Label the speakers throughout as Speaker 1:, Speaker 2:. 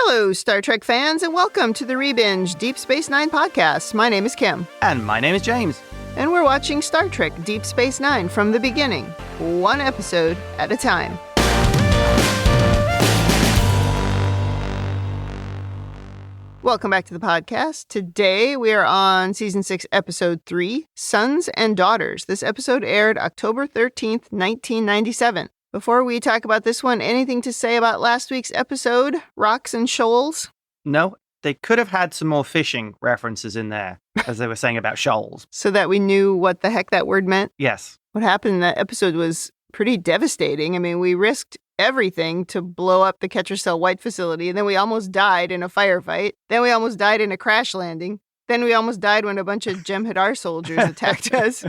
Speaker 1: Hello, Star Trek fans, and welcome to the Rebinge Deep Space Nine podcast. My name is Kim.
Speaker 2: And my name is James.
Speaker 1: And we're watching Star Trek Deep Space Nine from the beginning, one episode at a time. Welcome back to the podcast. Today we are on Season 6, Episode 3, Sons and Daughters. This episode aired October 13th, 1997. Before we talk about this one, anything to say about last week's episode, Rocks and Shoals?
Speaker 2: No, they could have had some more fishing references in there, as they were saying about shoals.
Speaker 1: So that we knew what the heck that word meant?
Speaker 2: Yes.
Speaker 1: What happened in that episode was pretty devastating. I mean, we risked everything to blow up the Ketracel White facility, and then we almost died in a firefight. Then we almost died in a crash landing. Then we almost died when a bunch of Jem'Hadar soldiers attacked us.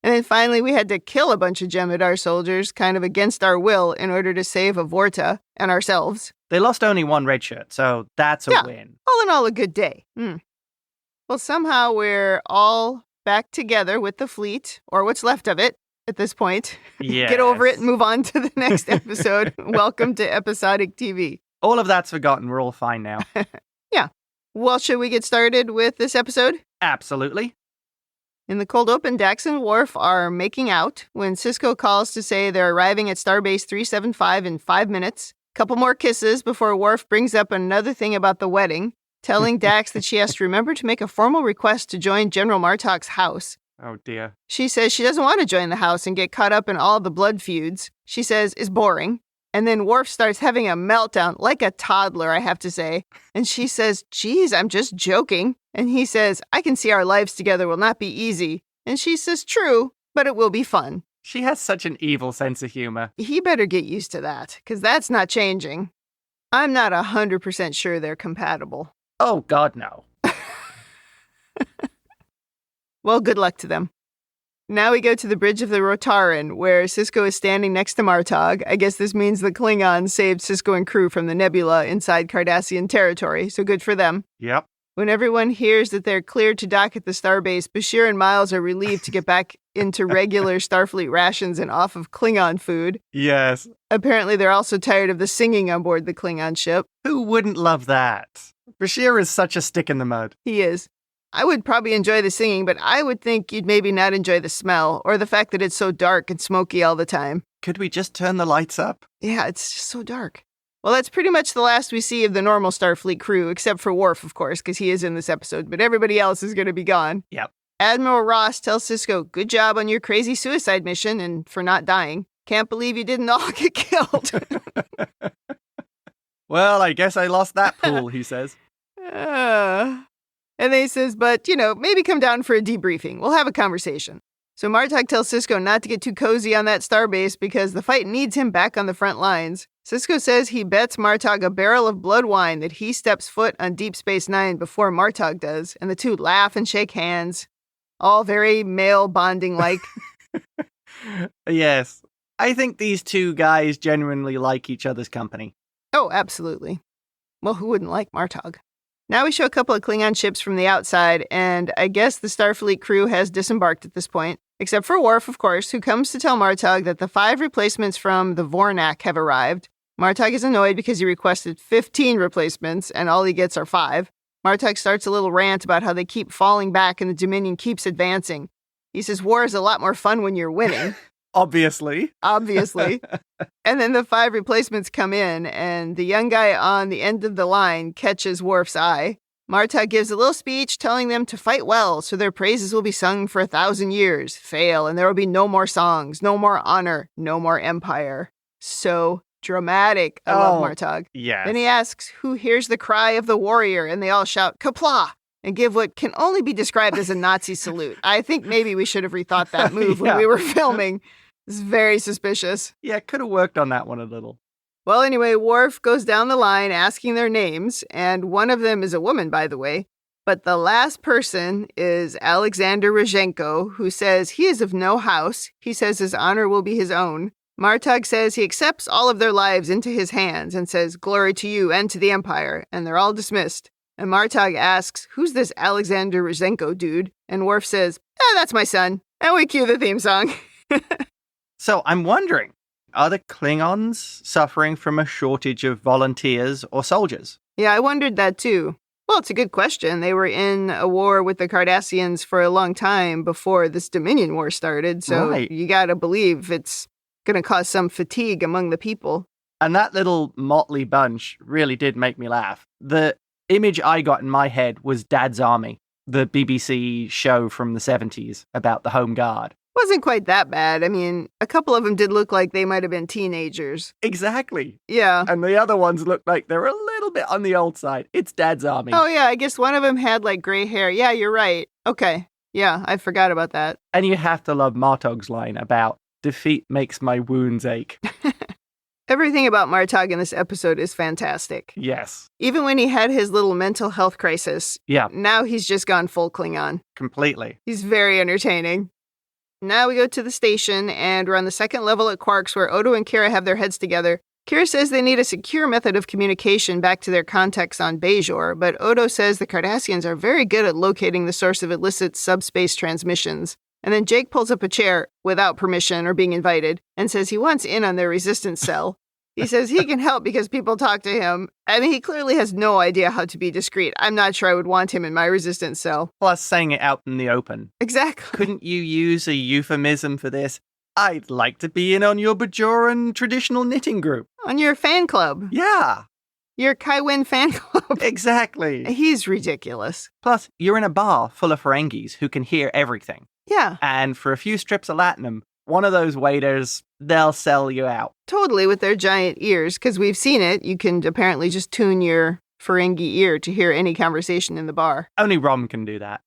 Speaker 1: And then finally we had to kill a bunch of Jem'Hadar soldiers, kind of against our will, in order to save Avorta and ourselves.
Speaker 2: They lost only one red shirt, so that's a win.
Speaker 1: All in all, a good day. Well, somehow we're all back together with the fleet, or what's left of it at this point.
Speaker 2: Yes.
Speaker 1: Get over it and move on to the next episode. Welcome to episodic TV.
Speaker 2: All of that's forgotten. We're all fine now.
Speaker 1: Yeah. Well, should we get started with this episode?
Speaker 2: Absolutely.
Speaker 1: In the cold open, Dax and Worf are making out when Sisko calls to say they're arriving at Starbase 375 in 5 minutes. Couple more kisses before Worf brings up another thing about the wedding, telling Dax that she has to remember to make a formal request to join General Martok's house.
Speaker 2: Oh, dear.
Speaker 1: She says she doesn't want to join the house and get caught up in all the blood feuds. She says is boring. And then Worf starts having a meltdown, like a toddler, I have to say. And she says, geez, I'm just joking. And he says, I can see our lives together will not be easy. And she says, true, but it will be fun.
Speaker 2: She has such an evil sense of humor.
Speaker 1: He better get used to that, because that's not changing. I'm not 100% sure they're compatible.
Speaker 2: Oh, God, no.
Speaker 1: Well, good luck to them. Now we go to the bridge of the Rotaran, where Sisko is standing next to Martok. I guess this means the Klingons saved Sisko and crew from the nebula inside Cardassian territory, so good for them.
Speaker 2: Yep.
Speaker 1: When everyone hears that they're cleared to dock at the starbase, Bashir and Miles are relieved to get back into regular Starfleet rations and off of Klingon food.
Speaker 2: Yes.
Speaker 1: Apparently they're also tired of the singing on board the Klingon ship.
Speaker 2: Who wouldn't love that? Bashir is such a stick in the mud.
Speaker 1: He is. I would probably enjoy the singing, but I would think you'd maybe not enjoy the smell or the fact that it's so dark and smoky all the time.
Speaker 2: Could we just turn the lights up?
Speaker 1: Yeah, it's just so dark. Well, that's pretty much the last we see of the normal Starfleet crew, except for Worf, of course, because he is in this episode, but everybody else is going to be gone.
Speaker 2: Yep.
Speaker 1: Admiral Ross tells Sisko, good job on your crazy suicide mission and for not dying. Can't believe you didn't all get killed.
Speaker 2: Well, I guess I lost that pool, he says.
Speaker 1: And then he says, but, maybe come down for a debriefing. We'll have a conversation. So Martok tells Sisko not to get too cozy on that starbase because the fight needs him back on the front lines. Sisko says he bets Martok a barrel of blood wine that he steps foot on Deep Space Nine before Martok does, and the two laugh and shake hands. All very male bonding-like.
Speaker 2: Yes. I think these two guys genuinely like each other's company.
Speaker 1: Oh, absolutely. Well, who wouldn't like Martok? Now we show a couple of Klingon ships from the outside, and I guess the Starfleet crew has disembarked at this point. Except for Worf, of course, who comes to tell Martok that the 5 replacements from the Vornak have arrived. Martok is annoyed because he requested 15 replacements, and all he gets are 5. Martok starts a little rant about how they keep falling back and the Dominion keeps advancing. He says war is a lot more fun when you're winning.
Speaker 2: Obviously.
Speaker 1: And then the 5 replacements come in, and the young guy on the end of the line catches Worf's eye. Martok gives a little speech telling them to fight well so their praises will be sung for 1,000 years. Fail, and there will be no more songs, no more honor, no more empire. So dramatic. I love Martok.
Speaker 2: Yes.
Speaker 1: Then he asks who hears the cry of the warrior, and they all shout, Kapla! And give what can only be described as a Nazi salute. I think maybe we should have rethought that move when we were filming. It's very suspicious.
Speaker 2: Yeah, could have worked on that one a little.
Speaker 1: Well, anyway, Worf goes down the line asking their names, and one of them is a woman, by the way. But the last person is Alexander Rozhenko, who says he is of no house. He says his honor will be his own. Martok says he accepts all of their lives into his hands and says, glory to you and to the Empire, and they're all dismissed. And Martok asks, who's this Alexander Rozhenko dude? And Worf says, that's my son. And we cue the theme song.
Speaker 2: So I'm wondering, are the Klingons suffering from a shortage of volunteers or soldiers?
Speaker 1: Yeah, I wondered that too. Well, it's a good question. They were in a war with the Cardassians for a long time before this Dominion War started, so
Speaker 2: Right.
Speaker 1: you gotta believe it's gonna cause some fatigue among the people.
Speaker 2: And that little motley bunch really did make me laugh. The image I got in my head was Dad's Army, the BBC show from the 70s about the Home Guard.
Speaker 1: Wasn't quite that bad. I mean, a couple of them did look like they might have been teenagers.
Speaker 2: Exactly.
Speaker 1: Yeah.
Speaker 2: And the other ones looked like they're a little bit on the old side. It's Dad's Army.
Speaker 1: Oh, yeah, I guess one of them had like gray hair. Yeah, you're right. Okay. Yeah, I forgot about that.
Speaker 2: And you have to love Martok's line about defeat makes my wounds ache.
Speaker 1: Everything about Martok in this episode is fantastic.
Speaker 2: Yes.
Speaker 1: Even when he had his little mental health crisis,
Speaker 2: Yeah,
Speaker 1: now he's just gone full Klingon.
Speaker 2: completely.
Speaker 1: He's very entertaining. Now we go to the station, and we're on the second level at Quark's where Odo and Kira have their heads together. Kira says they need a secure method of communication back to their contacts on Bajor, but Odo says the Cardassians are very good at locating the source of illicit subspace transmissions. And then Jake pulls up a chair, without permission or being invited, and says he wants in on their resistance cell. He says he can help because people talk to him. I mean, he clearly has no idea how to be discreet. I'm not sure I would want him in my resistance cell.
Speaker 2: Plus, saying it out in the open.
Speaker 1: Exactly.
Speaker 2: Couldn't you use a euphemism for this? I'd like to be in on your Bajoran traditional knitting group.
Speaker 1: On your fan club.
Speaker 2: Yeah,
Speaker 1: Your Kaiwin fan club.
Speaker 2: exactly.
Speaker 1: He's ridiculous.
Speaker 2: Plus, you're in a bar full of Ferengis who can hear everything.
Speaker 1: Yeah,
Speaker 2: And for a few strips of latinum, one of those waiters, they'll sell you out.
Speaker 1: totally with their giant ears, because we've seen it. You can apparently just tune your Ferengi ear to hear any conversation in the bar.
Speaker 2: Only Rom can do that.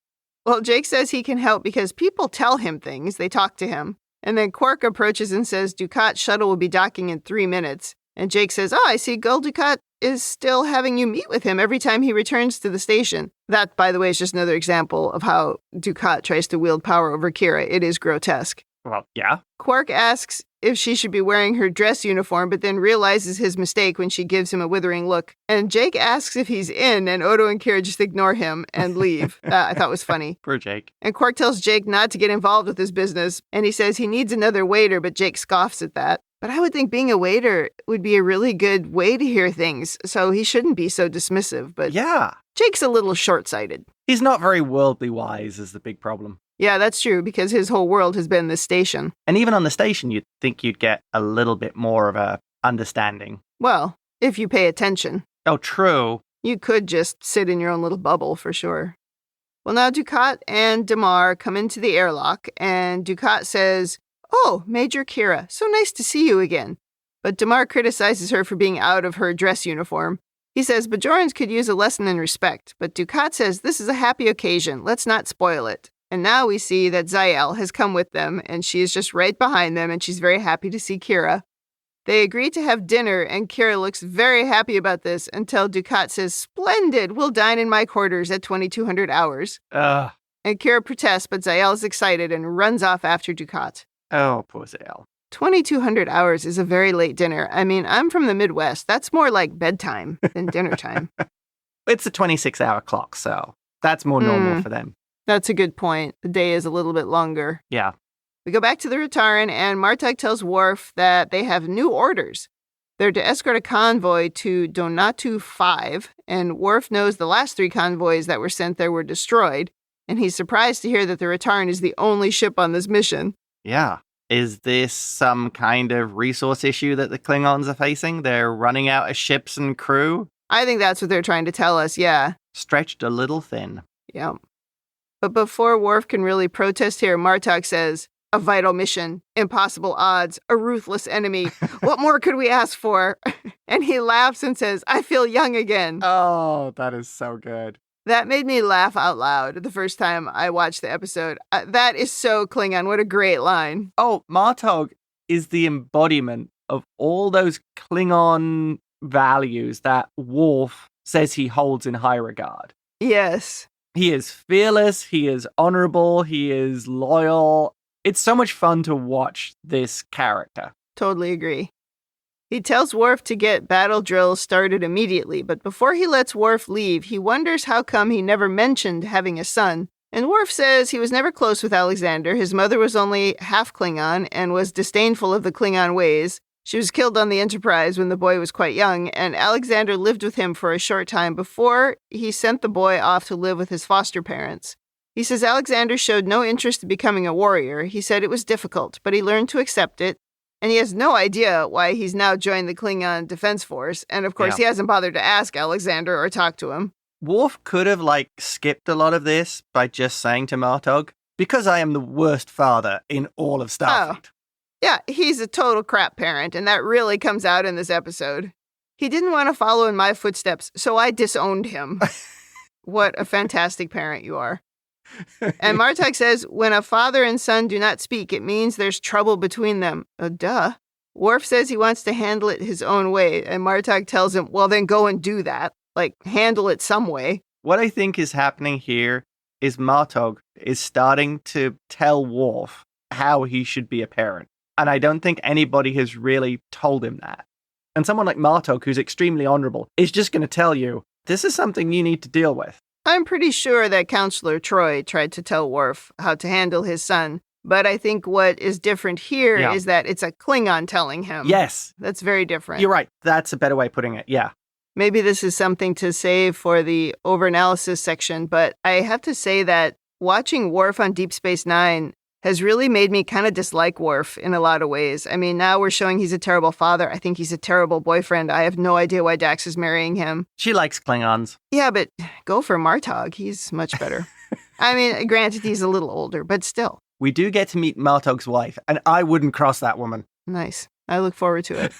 Speaker 1: Well, Jake says he can help because people tell him things. They talk to him. And then Quark approaches and says Dukat's shuttle will be docking in 3 minutes. And Jake says, I see Gul Dukat is still having you meet with him every time he returns to the station. That, by the way, is just another example of how Dukat tries to wield power over Kira. It is grotesque.
Speaker 2: Well, yeah.
Speaker 1: Quark asks if she should be wearing her dress uniform, but then realizes his mistake when she gives him a withering look. And Jake asks if he's in, and Odo and Kira just ignore him and leave. I thought was funny.
Speaker 2: Poor Jake.
Speaker 1: And Quark tells Jake not to get involved with his business, and he says he needs another waiter, but Jake scoffs at that. But I would think being a waiter would be a really good way to hear things, so he shouldn't be so dismissive. But
Speaker 2: Yeah.
Speaker 1: Jake's a little short-sighted.
Speaker 2: He's not very worldly wise is the big problem.
Speaker 1: Yeah, that's true, because his whole world has been this station.
Speaker 2: And even on the station, you'd think you'd get a little bit more of a understanding.
Speaker 1: Well, if you pay attention.
Speaker 2: Oh, true.
Speaker 1: You could just sit in your own little bubble, for sure. Well, now Dukat and Damar come into the airlock, and Dukat says, Oh, Major Kira, so nice to see you again. But Damar criticizes her for being out of her dress uniform. He says Bajorans could use a lesson in respect, but Dukat says this is a happy occasion, let's not spoil it. And now we see that Ziyal has come with them, and she is just right behind them, and she's very happy to see Kira. They agree to have dinner, and Kira looks very happy about this until Dukat says, Splendid, we'll dine in my quarters at 2200 hours.
Speaker 2: Ugh.
Speaker 1: And Kira protests, but Ziyal is excited and runs off after Dukat.
Speaker 2: Oh, poor Ziyal.
Speaker 1: 2200 hours is a very late dinner. I mean, I'm from the Midwest. That's more like bedtime than dinner time.
Speaker 2: It's a 26-hour clock, so that's more normal for them.
Speaker 1: That's a good point. The day is a little bit longer.
Speaker 2: Yeah.
Speaker 1: We go back to the Rataran, and Martok tells Worf that they have new orders. They're to escort a convoy to Donatu 5, and Worf knows the last 3 convoys that were sent there were destroyed, and he's surprised to hear that the Rataran is the only ship on this mission.
Speaker 2: Yeah. Is this some kind of resource issue that the Klingons are facing? They're running out of ships and crew?
Speaker 1: I think that's what they're trying to tell us, yeah.
Speaker 2: Stretched a little thin.
Speaker 1: Yeah. But before Worf can really protest here, Martok says, a vital mission, impossible odds, a ruthless enemy. What more could we ask for? And he laughs and says, I feel young again.
Speaker 2: Oh, that is so good.
Speaker 1: That made me laugh out loud the first time I watched the episode. That is so Klingon. What a great line.
Speaker 2: Oh, Martok is the embodiment of all those Klingon values that Worf says he holds in high regard.
Speaker 1: Yes.
Speaker 2: He is fearless, he is honorable, he is loyal. It's so much fun to watch this character.
Speaker 1: Totally agree. He tells Worf to get battle drills started immediately, but before he lets Worf leave, he wonders how come he never mentioned having a son. And Worf says he was never close with Alexander. His mother was only half Klingon and was disdainful of the Klingon ways. She was killed on the Enterprise when the boy was quite young, and Alexander lived with him for a short time before he sent the boy off to live with his foster parents. He says Alexander showed no interest in becoming a warrior. He said it was difficult, but he learned to accept it, and he has no idea why he's now joined the Klingon Defense Force, and of course he hasn't bothered to ask Alexander or talk to him.
Speaker 2: Worf could have, skipped a lot of this by just saying to Martok, because I am the worst father in all of Starfleet.
Speaker 1: Oh. Yeah, he's a total crap parent, and that really comes out in this episode. He didn't want to follow in my footsteps, so I disowned him. What a fantastic parent you are. And Martok says, when a father and son do not speak, it means there's trouble between them. Duh. Worf says he wants to handle it his own way, and Martok tells him, well, then go and do that. Handle it some way.
Speaker 2: What I think is happening here is Martok is starting to tell Worf how he should be a parent. And I don't think anybody has really told him that. And someone like Martok, who's extremely honorable, is just going to tell you, this is something you need to deal with.
Speaker 1: I'm pretty sure that Counselor Troi tried to tell Worf how to handle his son. But I think what is different here is that it's a Klingon telling him.
Speaker 2: Yes.
Speaker 1: That's very different.
Speaker 2: You're right. That's a better way of putting it. Yeah.
Speaker 1: Maybe this is something to save for the overanalysis section, but I have to say that watching Worf on Deep Space Nine has really made me kind of dislike Worf in a lot of ways. I mean, now we're showing he's a terrible father. I think he's a terrible boyfriend. I have no idea why Dax is marrying him.
Speaker 2: She likes Klingons.
Speaker 1: Yeah, but go for Martok. He's much better. I mean, granted, he's a little older, but still.
Speaker 2: We do get to meet Martok's wife, and I wouldn't cross that woman.
Speaker 1: Nice. I look forward to it.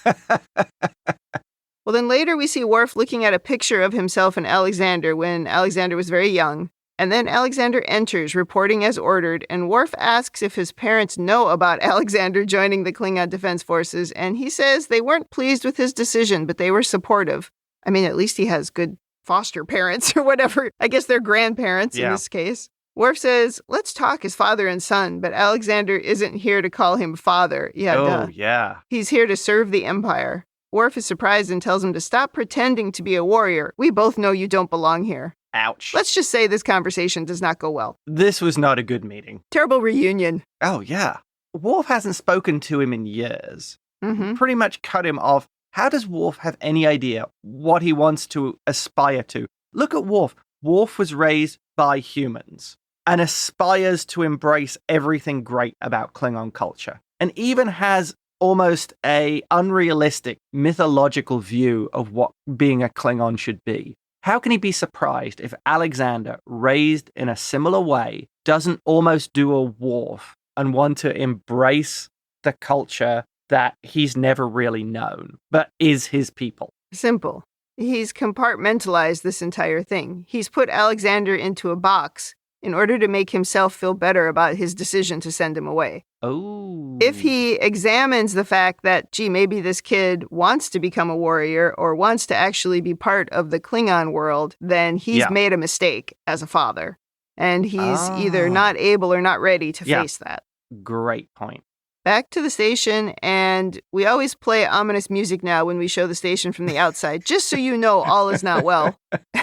Speaker 1: Well, then later we see Worf looking at a picture of himself and Alexander when Alexander was very young. And then Alexander enters, reporting as ordered, and Worf asks if his parents know about Alexander joining the Klingon Defense Forces, and he says they weren't pleased with his decision, but they were supportive. I mean, at least he has good foster parents or whatever. I guess they're grandparents in this case. Worf says, let's talk as father and son, but Alexander isn't here to call him father.
Speaker 2: Yeah.
Speaker 1: He's here to serve the Empire. Worf is surprised and tells him to stop pretending to be a warrior. We both know you don't belong here.
Speaker 2: Ouch.
Speaker 1: Let's just say this conversation does not go well.
Speaker 2: This was not a good meeting.
Speaker 1: Terrible reunion.
Speaker 2: Oh, yeah. Worf hasn't spoken to him in years.
Speaker 1: Mm-hmm.
Speaker 2: Pretty much cut him off. How does Worf have any idea what he wants to aspire to? Look at Worf. Worf was raised by humans and aspires to embrace everything great about Klingon culture, and even has almost a unrealistic mythological view of what being a Klingon should be. How can he be surprised if Alexander, raised in a similar way, doesn't almost do a Worf and want to embrace the culture that he's never really known, but is his people?
Speaker 1: Simple. He's compartmentalized this entire thing. He's put Alexander into a box in order to make himself feel better about his decision to send him away.
Speaker 2: Oh.
Speaker 1: If he examines the fact that, maybe this kid wants to become a warrior or wants to actually be part of the Klingon world, then he's made a mistake as a father. And he's either not able or not ready to face that.
Speaker 2: Great point.
Speaker 1: Back to the station, and we always play ominous music now when we show the station from the outside, just so you know all is not well.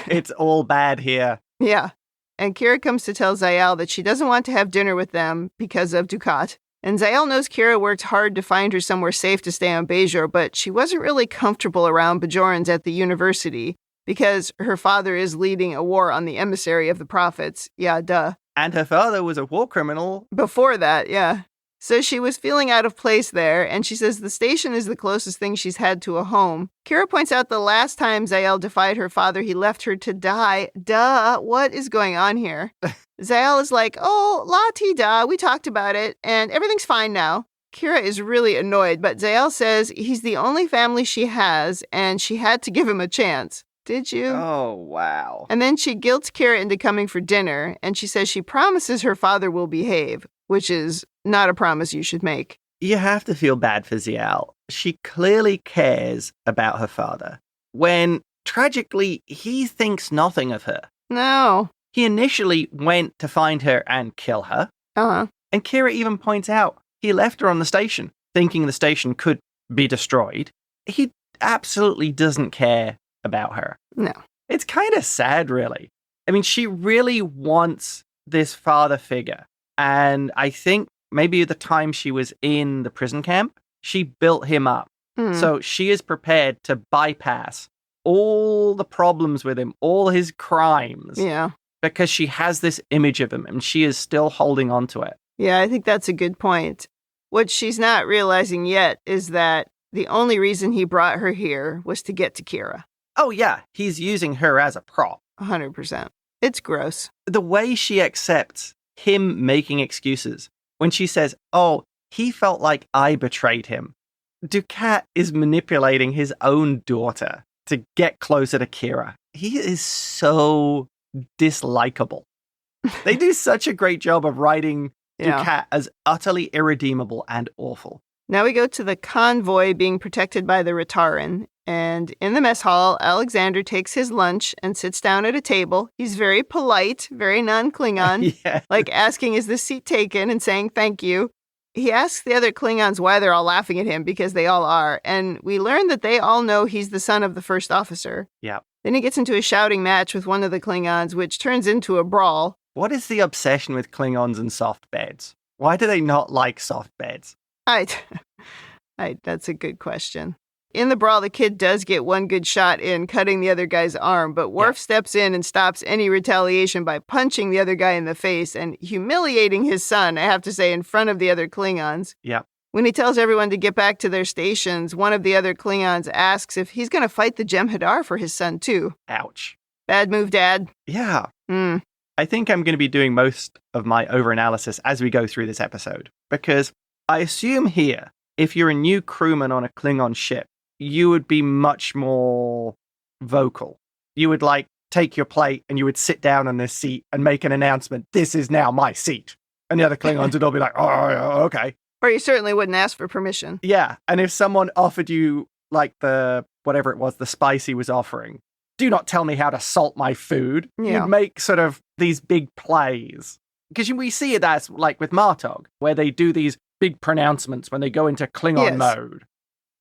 Speaker 2: It's all bad here.
Speaker 1: Yeah. And Kira comes to tell Ziyal that she doesn't want to have dinner with them because of Dukat. And Ziyal knows Kira worked hard to find her somewhere safe to stay on Bajor, but she wasn't really comfortable around Bajorans at the university because her father is leading a war on the emissary of the prophets. Yeah, duh.
Speaker 2: And her father was a war criminal.
Speaker 1: Before that, yeah. So she was feeling out of place there, and she says the station is the closest thing she's had to a home. Kira points out the last time Ziyal defied her father, he left her to die. Duh, what is going on here? Ziyal is like, oh, la-ti-da, we talked about it, and everything's fine now. Kira is really annoyed, but Ziyal says he's the only family she has, and she had to give him a chance. Did you?
Speaker 2: Oh, wow.
Speaker 1: And then she guilts Kira into coming for dinner, and she says she promises her father will behave, which is not a promise you should make.
Speaker 2: You have to feel bad for Ziyal. She clearly cares about her father, when, tragically, he thinks nothing of her.
Speaker 1: No.
Speaker 2: He initially went to find her and kill her.
Speaker 1: Uh-huh.
Speaker 2: And Kira even points out he left her on the station, thinking the station could be destroyed. He absolutely doesn't care about her.
Speaker 1: No.
Speaker 2: It's kind of sad, really. I mean, she really wants this father figure. And I think maybe at the time she was in the prison camp, she built him up So she is prepared to bypass all the problems with him, all his crimes.
Speaker 1: Yeah.
Speaker 2: Because she has this image of him and she is still holding on to it.
Speaker 1: Yeah, I think that's a good point. What she's not realizing yet is that the only reason he brought her here was to get to Kira.
Speaker 2: Oh, yeah. He's using her as a prop.
Speaker 1: 100%. It's gross.
Speaker 2: The way she accepts him making excuses when she says, oh, he felt like I betrayed him. Dukat is manipulating his own daughter to get closer to Kira. He is so dislikable. They do such a great job of writing Dukat as utterly irredeemable and awful.
Speaker 1: Now we go to the convoy being protected by the Rataran. And in the mess hall, Alexander takes his lunch and sits down at a table. He's very polite, very non-Klingon,
Speaker 2: Yeah.
Speaker 1: like asking, is this seat taken, and saying thank you. He asks the other Klingons why they're all laughing at him, because they all are. And we learn that they all know he's the son of the first officer.
Speaker 2: Yeah.
Speaker 1: Then he gets into a shouting match with one of the Klingons, which turns into a brawl.
Speaker 2: What is the obsession with Klingons and soft beds? Why do they not like soft beds?
Speaker 1: That's a good question. In the brawl, the kid does get one good shot in, cutting the other guy's arm, but Worf steps in and stops any retaliation by punching the other guy in the face and humiliating his son, I have to say, in front of the other Klingons.
Speaker 2: Yeah.
Speaker 1: When he tells everyone to get back to their stations, one of the other Klingons asks if he's going to fight the Jem'Hadar for his son, too.
Speaker 2: Ouch.
Speaker 1: Bad move, Dad.
Speaker 2: Yeah. I think I'm going to be doing most of my overanalysis as we go through this episode, because I assume here, if you're a new crewman on a Klingon ship, you would be much more vocal. You would take your plate and you would sit down on this seat and make an announcement, this is now my seat. And the other Klingons would all be like, oh, okay.
Speaker 1: Or you certainly wouldn't ask for permission.
Speaker 2: Yeah. And if someone offered you whatever it was, the spice he was offering, do not tell me how to salt my food.
Speaker 1: Yeah.
Speaker 2: You'd make sort of these big plays. Because we see it as like with Martok, where they do these big pronouncements when they go into Klingon mode.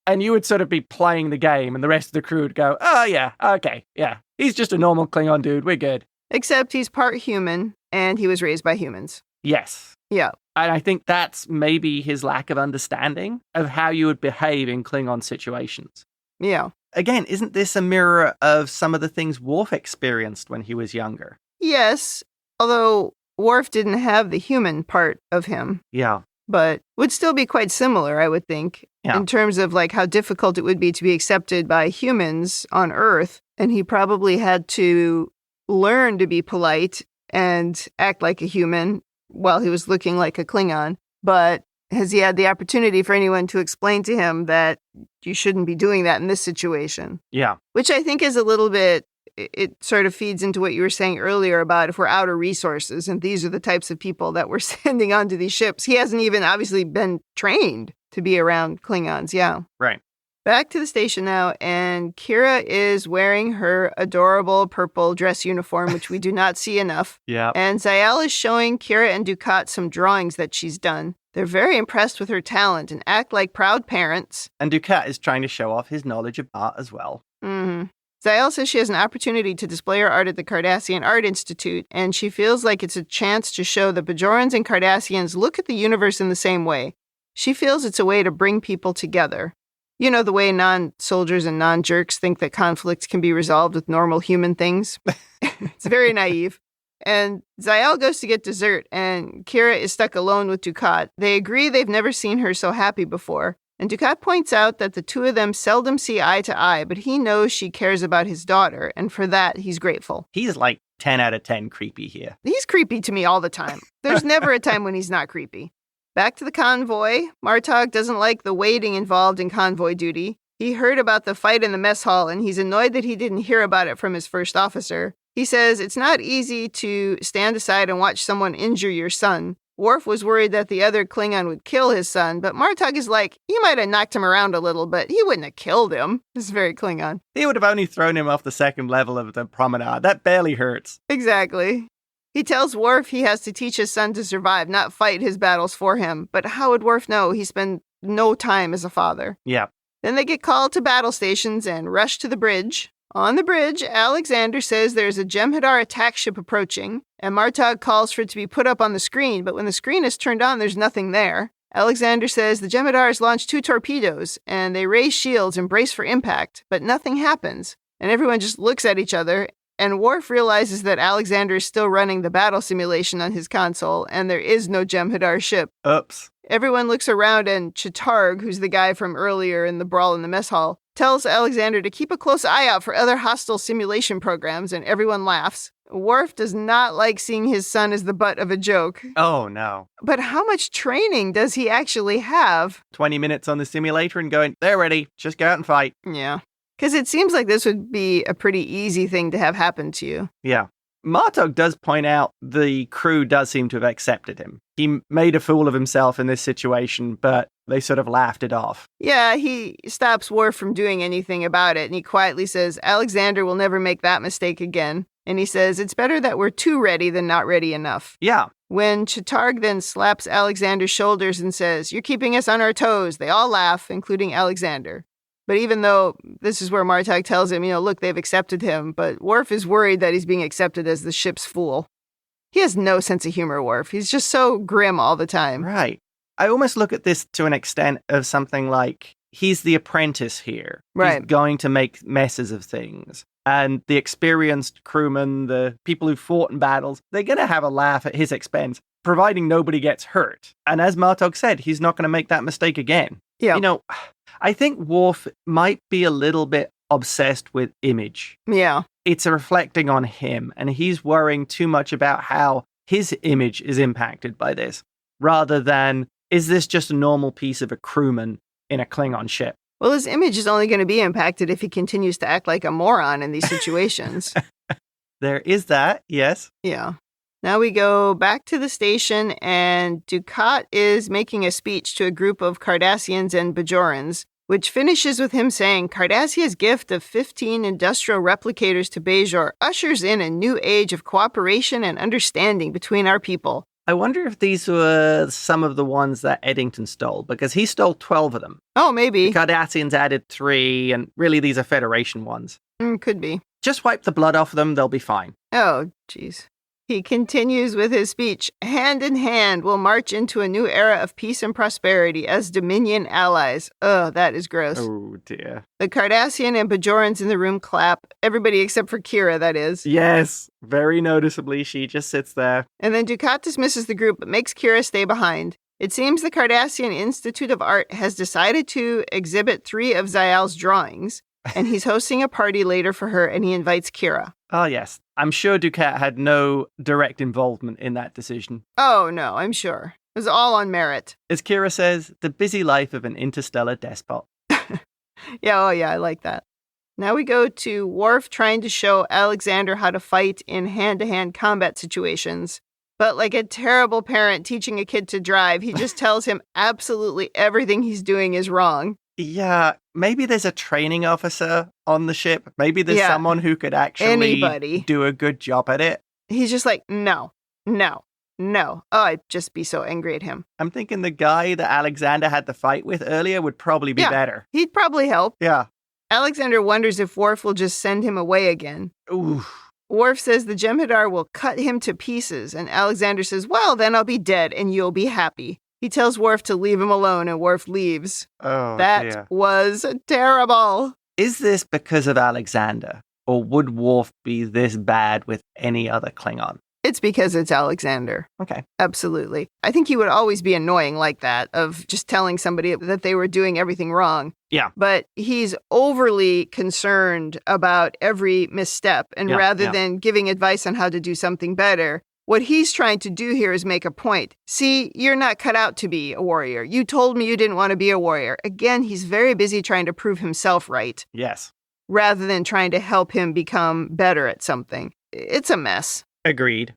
Speaker 2: And you would sort of be playing the game and the rest of the crew would go, oh, yeah, okay, yeah. He's just a normal Klingon dude. We're good.
Speaker 1: Except he's part human and he was raised by humans.
Speaker 2: Yes.
Speaker 1: Yeah.
Speaker 2: And I think that's maybe his lack of understanding of how you would behave in Klingon situations.
Speaker 1: Yeah.
Speaker 2: Again, isn't this a mirror of some of the things Worf experienced when he was younger?
Speaker 1: Yes. Although Worf didn't have the human part of him.
Speaker 2: Yeah.
Speaker 1: But would still be quite similar, I would think, in terms of how difficult it would be to be accepted by humans on Earth. And he probably had to learn to be polite and act like a human while he was looking like a Klingon. But has he had the opportunity for anyone to explain to him that you shouldn't be doing that in this situation?
Speaker 2: Yeah.
Speaker 1: Which I think is a little bit, it sort of feeds into what you were saying earlier about if we're out of resources and these are the types of people that we're sending onto these ships. He hasn't even obviously been trained to be around Klingons. Yeah.
Speaker 2: Right.
Speaker 1: Back to the station now, and Kira is wearing her adorable purple dress uniform, which we do not see enough.
Speaker 2: Yeah.
Speaker 1: And Ziyal is showing Kira and Dukat some drawings that she's done. They're very impressed with her talent and act like proud parents.
Speaker 2: And Dukat is trying to show off his knowledge of art as well.
Speaker 1: Mm-hmm. Ziyal says she has an opportunity to display her art at the Cardassian Art Institute, and she feels like it's a chance to show that Bajorans and Cardassians look at the universe in the same way. She feels it's a way to bring people together. You know, the way non-soldiers and non-jerks think that conflicts can be resolved with normal human things. It's very naive. And Ziyal goes to get dessert, and Kira is stuck alone with Dukat. They agree they've never seen her so happy before. And Dukat points out that the two of them seldom see eye to eye, but he knows she cares about his daughter, and for that, he's grateful.
Speaker 2: He's like 10 out of 10 creepy here.
Speaker 1: He's creepy to me all the time. There's never a time when he's not creepy. Back to the convoy. Martok doesn't like the waiting involved in convoy duty. He heard about the fight in the mess hall, and he's annoyed that he didn't hear about it from his first officer. He says it's not easy to stand aside and watch someone injure your son. Worf was worried that the other Klingon would kill his son, but Martok is like, he might have knocked him around a little, but he wouldn't have killed him. This is very Klingon.
Speaker 2: He would have only thrown him off the second level of the promenade. That barely hurts.
Speaker 1: Exactly. He tells Worf he has to teach his son to survive, not fight his battles for him. But how would Worf know? He spent no time as a father.
Speaker 2: Yeah.
Speaker 1: Then they get called to battle stations and rush to the bridge. On the bridge, Alexander says there's a Jem'Hadar attack ship approaching, and Martok calls for it to be put up on the screen, but when the screen is turned on, there's nothing there. Alexander says the Jem'Hadars launch 2 torpedoes, and they raise shields and brace for impact, but nothing happens. And everyone just looks at each other, and Worf realizes that Alexander is still running the battle simulation on his console, and there is no Jem'Hadar ship.
Speaker 2: Oops.
Speaker 1: Everyone looks around, and Chetarg, who's the guy from earlier in the brawl in the mess hall, tells Alexander to keep a close eye out for other hostile simulation programs, and everyone laughs. Worf does not like seeing his son as the butt of a joke.
Speaker 2: Oh, no.
Speaker 1: But how much training does he actually have?
Speaker 2: 20 minutes on the simulator and going, they're ready, just go out and fight.
Speaker 1: Yeah. Because it seems like this would be a pretty easy thing to have happen to you.
Speaker 2: Yeah. Martok does point out the crew does seem to have accepted him. He made a fool of himself in this situation, but they sort of laughed it off.
Speaker 1: Yeah, he stops Worf from doing anything about it, and he quietly says, Alexander will never make that mistake again. And he says, it's better that we're too ready than not ready enough.
Speaker 2: Yeah.
Speaker 1: When Chetarg then slaps Alexander's shoulders and says, you're keeping us on our toes, they all laugh, including Alexander. But even though this is where Martok tells him, look, they've accepted him, but Worf is worried that he's being accepted as the ship's fool. He has no sense of humor, Worf. He's just so grim all the time.
Speaker 2: Right. I almost look at this to an extent of something like he's the apprentice here.
Speaker 1: Right.
Speaker 2: He's going to make messes of things. And the experienced crewmen, the people who fought in battles, they're going to have a laugh at his expense, providing nobody gets hurt. And as Martok said, he's not going to make that mistake again.
Speaker 1: Yeah.
Speaker 2: I think Worf might be a little bit obsessed with image.
Speaker 1: Yeah.
Speaker 2: It's reflecting on him, and he's worrying too much about how his image is impacted by this, rather than, is this just a normal piece of a crewman in a Klingon ship?
Speaker 1: Well, his image is only going to be impacted if he continues to act like a moron in these situations.
Speaker 2: There is that, yes.
Speaker 1: Yeah. Now we go back to the station, and Dukat is making a speech to a group of Cardassians and Bajorans, which finishes with him saying, Cardassia's gift of 15 industrial replicators to Bajor ushers in a new age of cooperation and understanding between our people.
Speaker 2: I wonder if these were some of the ones that Eddington stole, because he stole 12 of them.
Speaker 1: Oh, maybe.
Speaker 2: The Cardassians added 3, and really these are Federation ones.
Speaker 1: Could be.
Speaker 2: Just wipe the blood off them, they'll be fine.
Speaker 1: Oh, jeez. He continues with his speech. Hand in hand, we'll march into a new era of peace and prosperity as Dominion allies. Ugh, that is gross.
Speaker 2: Oh, dear.
Speaker 1: The Cardassian and Bajorans in the room clap. Everybody except for Kira, that is.
Speaker 2: Yes, very noticeably, she just sits there.
Speaker 1: And then Dukat dismisses the group, but makes Kira stay behind. It seems the Cardassian Institute of Art has decided to exhibit 3 of Ziyal's drawings, and he's hosting a party later for her, and he invites Kira.
Speaker 2: Oh, yes. I'm sure Dukat had no direct involvement in that decision.
Speaker 1: Oh, no, I'm sure. It was all on merit.
Speaker 2: As Kira says, the busy life of an interstellar despot.
Speaker 1: Yeah, I like that. Now we go to Worf trying to show Alexander how to fight in hand-to-hand combat situations. But like a terrible parent teaching a kid to drive, he just tells him absolutely everything he's doing is wrong.
Speaker 2: Yeah, maybe there's a training officer on the ship. Maybe there's someone who could actually do a good job at it.
Speaker 1: He's just like, no. Oh, I'd just be so angry at him.
Speaker 2: I'm thinking the guy that Alexander had the fight with earlier would probably be better.
Speaker 1: He'd probably help.
Speaker 2: Yeah.
Speaker 1: Alexander wonders if Worf will just send him away again.
Speaker 2: Ooh.
Speaker 1: Worf says the Jem'Hadar will cut him to pieces, and Alexander says, well, then I'll be dead and you'll be happy. He tells Worf to leave him alone, and Worf leaves.
Speaker 2: Oh,
Speaker 1: that was terrible.
Speaker 2: Is this because of Alexander, or would Worf be this bad with any other Klingon?
Speaker 1: It's because it's Alexander.
Speaker 2: Okay.
Speaker 1: Absolutely. I think he would always be annoying like that, of just telling somebody that they were doing everything wrong.
Speaker 2: Yeah.
Speaker 1: But he's overly concerned about every misstep, and rather than giving advice on how to do something better, what he's trying to do here is make a point. See, you're not cut out to be a warrior. You told me you didn't want to be a warrior. Again, he's very busy trying to prove himself right.
Speaker 2: Yes.
Speaker 1: Rather than trying to help him become better at something. It's a mess.
Speaker 2: Agreed.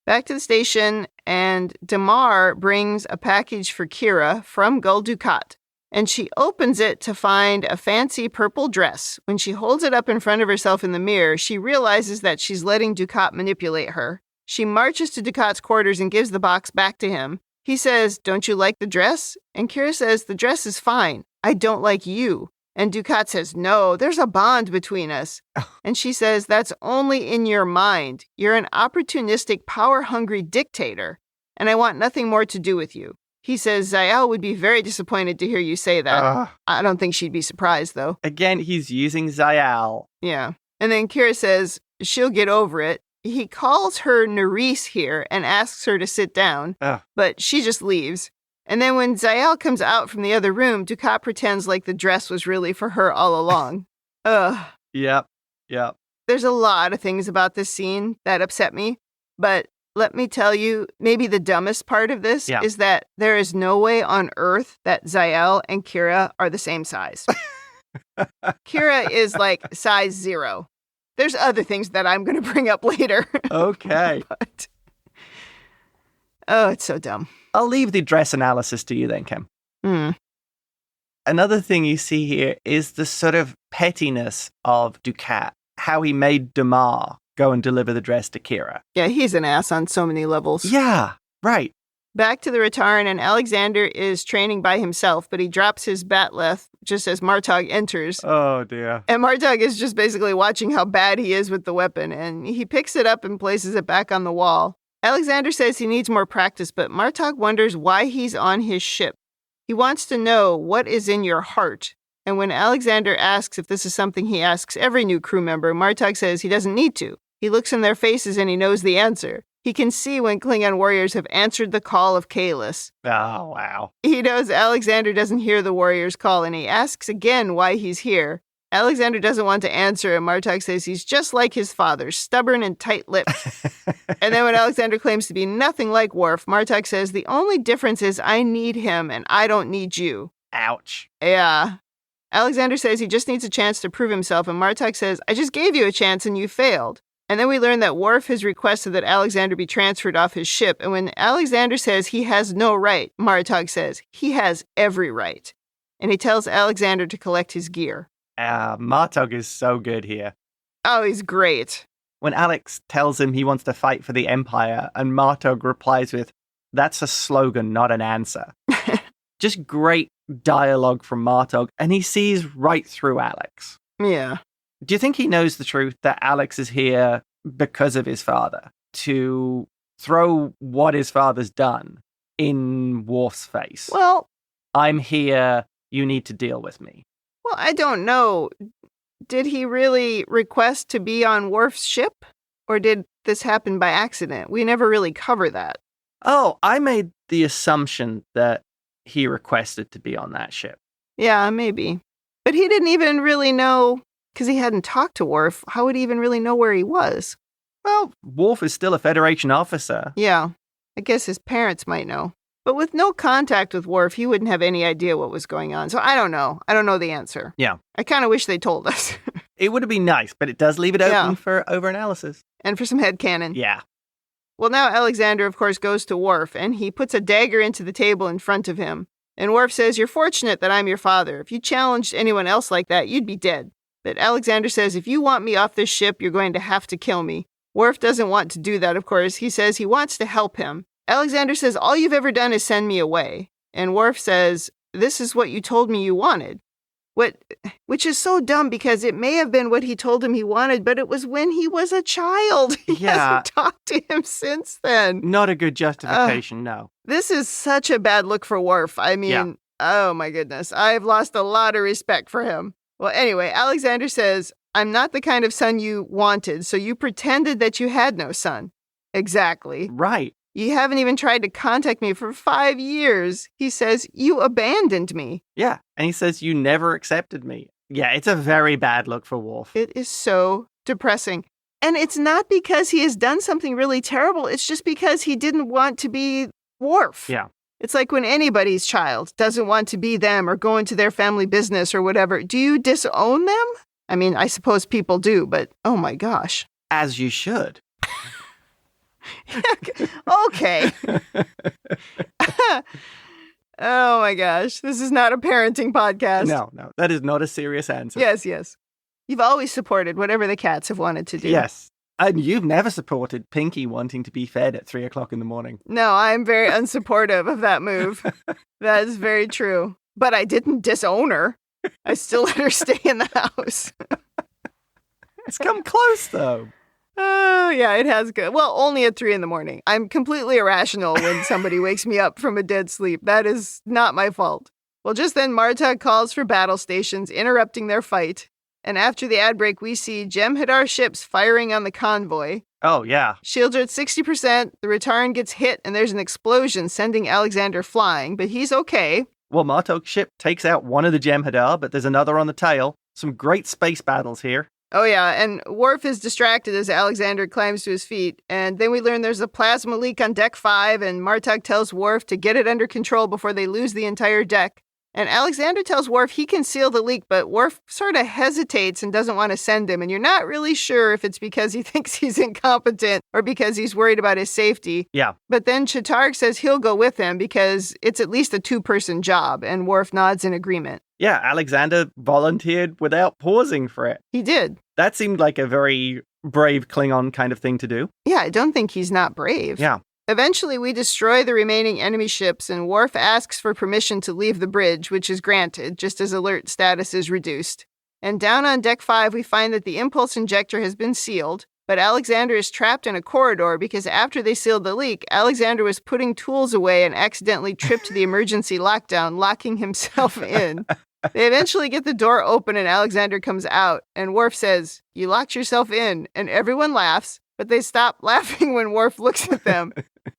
Speaker 1: Back to the station, and Damar brings a package for Kira from Gul Dukat. And she opens it to find a fancy purple dress. When she holds it up in front of herself in the mirror, she realizes that she's letting Dukat manipulate her. She marches to Dukat's quarters and gives the box back to him. He says, don't you like the dress? And Kira says, the dress is fine. I don't like you. And Dukat says, no, there's a bond between us. And she says, that's only in your mind. You're an opportunistic, power-hungry dictator, and I want nothing more to do with you. He says Ziyal would be very disappointed to hear you say that. I don't think she'd be surprised, though.
Speaker 2: Again, he's using Ziyal.
Speaker 1: Yeah. And then Kira says she'll get over it. He calls her Nerys here and asks her to sit down, but she just leaves. And then when Ziyal comes out from the other room, Dukat pretends like the dress was really for her all along.
Speaker 2: Yep.
Speaker 1: There's a lot of things about this scene that upset me, but let me tell you, maybe the dumbest part of this is that there is no way on Earth that Ziyal and Kira are the same size. Kira is like size 0. There's other things that I'm going to bring up later.
Speaker 2: Okay.
Speaker 1: But, it's so dumb.
Speaker 2: I'll leave the dress analysis to you then, Kim. Another thing you see here is the sort of pettiness of Dukat, how he made Damar go and deliver the dress to Kira.
Speaker 1: Yeah, he's an ass on so many levels.
Speaker 2: Yeah, right.
Speaker 1: Back to the Rataran, and Alexander is training by himself, but he drops his batleth just as Martok enters.
Speaker 2: Oh, dear.
Speaker 1: And Martok is just basically watching how bad he is with the weapon, and he picks it up and places it back on the wall. Alexander says he needs more practice, but Martok wonders why he's on his ship. He wants to know what is in your heart. And when Alexander asks if this is something he asks every new crew member, Martok says he doesn't need to. He looks in their faces and he knows the answer. He can see when Klingon warriors have answered the call of Kalis.
Speaker 2: Oh, wow.
Speaker 1: He knows Alexander doesn't hear the warrior's call, and he asks again why he's here. Alexander doesn't want to answer, and Martok says he's just like his father, stubborn and tight-lipped. And then when Alexander claims to be nothing like Worf, Martok says the only difference is I need him and I don't need you.
Speaker 2: Ouch.
Speaker 1: Yeah. Alexander says he just needs a chance to prove himself, and Martok says, I just gave you a chance and you failed. And then we learn that Worf has requested that Alexander be transferred off his ship, and when Alexander says he has no right, Martok says he has every right. And he tells Alexander to collect his gear.
Speaker 2: Martok is so good here.
Speaker 1: Oh, he's great.
Speaker 2: When Alex tells him he wants to fight for the Empire, and Martok replies with, that's a slogan, not an answer. Just great dialogue from Martok, and he sees right through Alex.
Speaker 1: Yeah.
Speaker 2: Do you think he knows the truth that Alex is here because of his father, to throw what his father's done in Worf's face?
Speaker 1: Well,
Speaker 2: I'm here, you need to deal with me.
Speaker 1: Well, I don't know. Did he really request to be on Worf's ship? Or did this happen by accident? We never really cover that.
Speaker 2: Oh, I made the assumption that he requested to be on that ship.
Speaker 1: Yeah, maybe. But he didn't even really know, because he hadn't talked to Worf. How would he even really know where he was?
Speaker 2: Well, Worf is still a Federation officer.
Speaker 1: Yeah, I guess his parents might know. But with no contact with Worf, he wouldn't have any idea what was going on. So I don't know. I don't know the answer.
Speaker 2: Yeah.
Speaker 1: I kind of wish they told us.
Speaker 2: It would have been nice, but it does leave it open for overanalysis.
Speaker 1: And for some headcanon.
Speaker 2: Yeah.
Speaker 1: Well, now Alexander, of course, goes to Worf, and he puts a dagger into the table in front of him. And Worf says, you're fortunate that I'm your father. If you challenged anyone else like that, you'd be dead. But Alexander says, if you want me off this ship, you're going to have to kill me. Worf doesn't want to do that, of course. He says he wants to help him. Alexander says, all you've ever done is send me away. And Worf says, this is what you told me you wanted. Which is so dumb because it may have been what he told him he wanted, but it was when he was a child. He hasn't talked to him since then.
Speaker 2: Not a good justification, no.
Speaker 1: This is such a bad look for Worf. I mean, Oh my goodness. I've lost a lot of respect for him. Well, anyway, Alexander says, I'm not the kind of son you wanted, so you pretended that you had no son. Exactly.
Speaker 2: Right.
Speaker 1: You haven't even tried to contact me for 5 years. He says, you abandoned me.
Speaker 2: Yeah, and he says, you never accepted me. Yeah, it's a very bad look for Worf.
Speaker 1: It is so depressing. And it's not because he has done something really terrible. It's just because he didn't want to be Worf.
Speaker 2: Yeah.
Speaker 1: It's like when anybody's child doesn't want to be them or go into their family business or whatever. Do you disown them? I mean, I suppose people do, but oh my gosh.
Speaker 2: As you should.
Speaker 1: Okay. Oh my gosh. This is not a parenting podcast.
Speaker 2: No. That is not a serious answer.
Speaker 1: Yes. You've always supported whatever the cats have wanted to do.
Speaker 2: Yes. And you've never supported Pinky wanting to be fed at 3 o'clock in the morning.
Speaker 1: No, I'm very unsupportive of that move. That is very true. But I didn't disown her. I still let her stay in the house.
Speaker 2: It's come close, though.
Speaker 1: Oh, yeah, it has good. Well, only at 3 a.m. I'm completely irrational when somebody wakes me up from a dead sleep. That is not my fault. Well, just then, Martok calls for battle stations, interrupting their fight. And after the ad break, we see Jem'Hadar ships firing on the convoy.
Speaker 2: Oh, yeah.
Speaker 1: Shields are at 60%. The Rataran gets hit, and there's an explosion, sending Alexander flying, but he's okay.
Speaker 2: Well, Martok's ship takes out one of the Jem'Hadar, but there's another on the tail. Some great space battles here.
Speaker 1: Oh, yeah, and Worf is distracted as Alexander climbs to his feet, and then we learn there's a plasma leak on Deck 5, and Martok tells Worf to get it under control before they lose the entire deck. And Alexander tells Worf he can seal the leak, but Worf sort of hesitates and doesn't want to send him, and you're not really sure if it's because he thinks he's incompetent or because he's worried about his safety.
Speaker 2: Yeah.
Speaker 1: But then Chitarik says he'll go with him because it's at least a 2-person job, and Worf nods in agreement.
Speaker 2: Yeah, Alexander volunteered without pausing for it.
Speaker 1: He did.
Speaker 2: That seemed like a very brave Klingon kind of thing to do.
Speaker 1: Yeah, I don't think he's not brave.
Speaker 2: Yeah.
Speaker 1: Eventually, we destroy the remaining enemy ships, and Worf asks for permission to leave the bridge, which is granted, just as alert status is reduced. And down on Deck 5, we find that the impulse injector has been sealed, but Alexander is trapped in a corridor because after they sealed the leak, Alexander was putting tools away and accidentally tripped the emergency lockdown, locking himself in. They eventually get the door open and Alexander comes out, and Worf says, "You locked yourself in," and everyone laughs, but they stop laughing when Worf looks at them.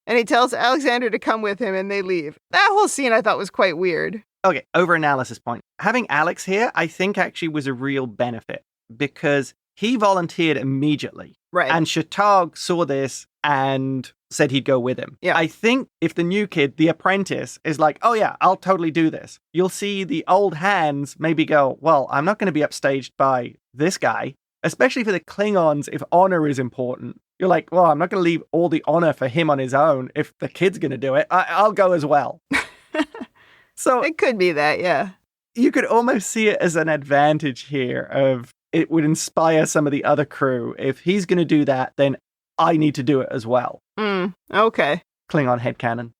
Speaker 1: And he tells Alexander to come with him, and they leave. That whole scene I thought was quite weird.
Speaker 2: Okay, over-analysis point. Having Alex here, I think actually was a real benefit, because he volunteered immediately.
Speaker 1: Right.
Speaker 2: And Chitarik saw this and said he'd go with him.
Speaker 1: Yeah.
Speaker 2: I think if the new kid, the apprentice, is like, oh yeah, I'll totally do this, you'll see the old hands maybe go, well, I'm not going to be upstaged by this guy, especially for the Klingons if honor is important. You're like, well, I'm not going to leave all the honor for him on his own. If the kid's going to do it, I'll go as well. So
Speaker 1: it could be that, yeah.
Speaker 2: You could almost see it as an advantage here of it would inspire some of the other crew. If he's going to do that, then I need to do it as well.
Speaker 1: Okay.
Speaker 2: Klingon headcanon.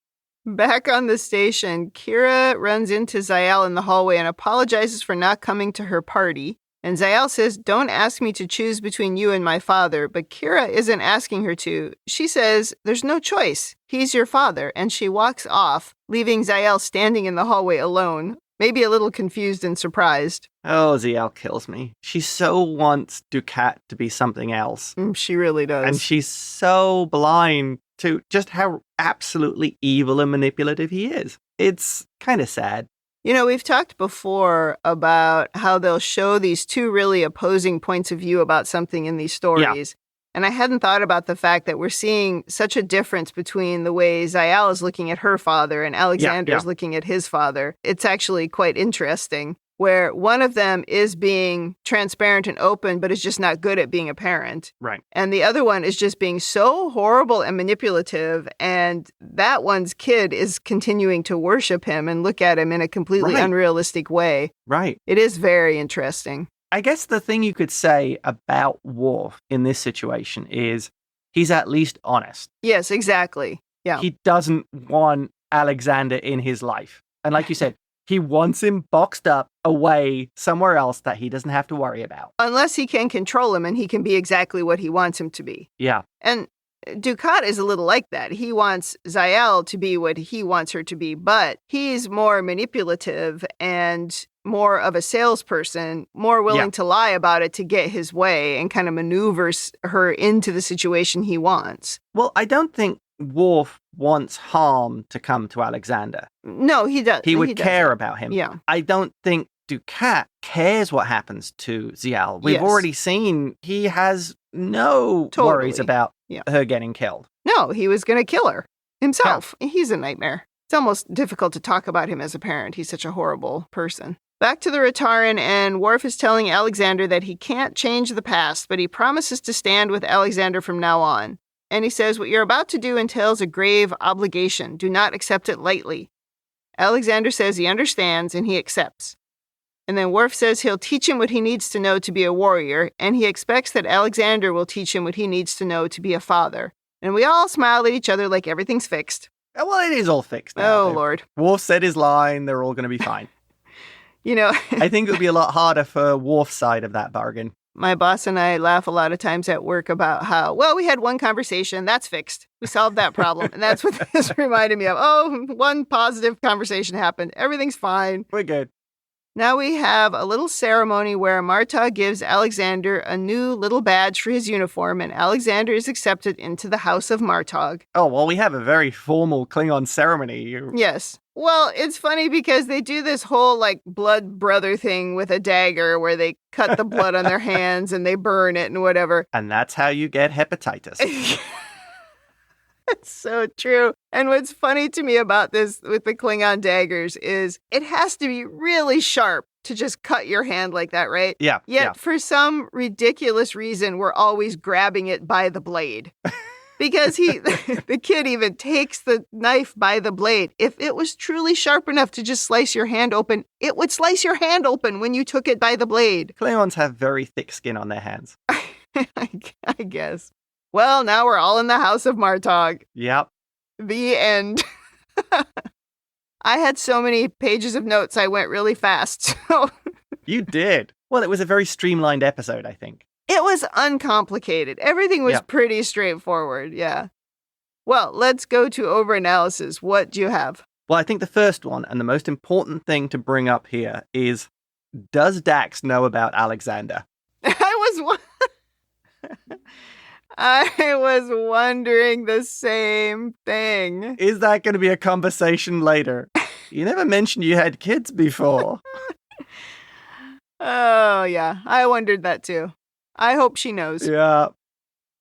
Speaker 1: Back on the station, Kira runs into Ziyal in the hallway and apologizes for not coming to her party. And Ziyal says, "Don't ask me to choose between you and my father," but Kira isn't asking her to. She says, "There's no choice. He's your father," and she walks off, leaving Ziyal standing in the hallway alone, maybe a little confused and surprised.
Speaker 2: Oh, Ziyal kills me. She so wants Dukat to be something else.
Speaker 1: She really does.
Speaker 2: And she's so blind to just how absolutely evil and manipulative he is. It's kind of sad.
Speaker 1: You know, we've talked before about how they'll show these two really opposing points of view about something in these stories. Yeah. And I hadn't thought about the fact that we're seeing such a difference between the way Ziyal is looking at her father and Alexander is looking at his father. It's actually quite interesting, where one of them is being transparent and open, but is just not good at being a parent.
Speaker 2: Right.
Speaker 1: And the other one is just being so horrible and manipulative, and that one's kid is continuing to worship him and look at him in a completely unrealistic way.
Speaker 2: Right.
Speaker 1: It is very interesting.
Speaker 2: I guess the thing you could say about Worf in this situation is he's at least honest.
Speaker 1: Yes, exactly. Yeah.
Speaker 2: He doesn't want Alexander in his life. And like you said, he wants him boxed up away somewhere else that he doesn't have to worry about.
Speaker 1: Unless he can control him and he can be exactly what he wants him to be.
Speaker 2: Yeah.
Speaker 1: And Dukat is a little like that. He wants Ziyal to be what he wants her to be, but he's more manipulative and more of a salesperson, more willing to lie about it to get his way and kind of maneuvers her into the situation he wants.
Speaker 2: Well, I don't think Worf wants harm to come to Alexander.
Speaker 1: No, he does.
Speaker 2: He would care about him.
Speaker 1: Yeah.
Speaker 2: I don't think Dukat cares what happens to Ziyal. We've already seen he has no worries about her getting killed.
Speaker 1: No, he was going to kill her himself. Yeah. He's a nightmare. It's almost difficult to talk about him as a parent. He's such a horrible person. Back to the Rataran, and Worf is telling Alexander that he can't change the past, but he promises to stand with Alexander from now on. And he says, "What you're about to do entails a grave obligation. Do not accept it lightly." Alexander says he understands, and he accepts. And then Worf says he'll teach him what he needs to know to be a warrior, and he expects that Alexander will teach him what he needs to know to be a father. And we all smile at each other like everything's fixed.
Speaker 2: Well, it is all fixed now.
Speaker 1: Oh, Lord.
Speaker 2: Worf said his line. They're all going to be fine.
Speaker 1: You know,
Speaker 2: I think it would be a lot harder for Worf's side of that bargain.
Speaker 1: My boss and I laugh a lot of times at work about how, well, we had one conversation, that's fixed. We solved that problem. And that's what this reminded me of. Oh, one positive conversation happened. Everything's fine.
Speaker 2: We're good.
Speaker 1: Now we have a little ceremony where Martok gives Alexander a new little badge for his uniform, and Alexander is accepted into the house of Martok.
Speaker 2: Oh, well, we have a very formal Klingon ceremony.
Speaker 1: Yes. Well, it's funny because they do this whole, like, blood brother thing with a dagger where they cut the blood on their hands and they burn it and whatever.
Speaker 2: And that's how you get hepatitis.
Speaker 1: It's so true. And what's funny to me about this with the Klingon daggers is it has to be really sharp to just cut your hand like that, right?
Speaker 2: Yeah.
Speaker 1: Yet for some ridiculous reason, we're always grabbing it by the blade. Because the kid even takes the knife by the blade. If it was truly sharp enough to just slice your hand open, it would slice your hand open when you took it by the blade.
Speaker 2: Klingons have very thick skin on their hands.
Speaker 1: I guess. Well, now we're all in the house of Martok.
Speaker 2: Yep.
Speaker 1: The end. I had so many pages of notes, I went really fast. So
Speaker 2: You did. Well, it was a very streamlined episode, I think.
Speaker 1: it was uncomplicated. Everything was
Speaker 2: Yep.
Speaker 1: pretty straightforward. Yeah. Well, let's go to overanalysis. What do you have?
Speaker 2: Well, I think the first one and the most important thing to bring up here is, does Dax know about Alexander?
Speaker 1: I was wondering the same thing.
Speaker 2: Is that going to be a conversation later? You never mentioned you had kids before.
Speaker 1: Oh, yeah. I wondered that too. I hope she knows.
Speaker 2: Yeah.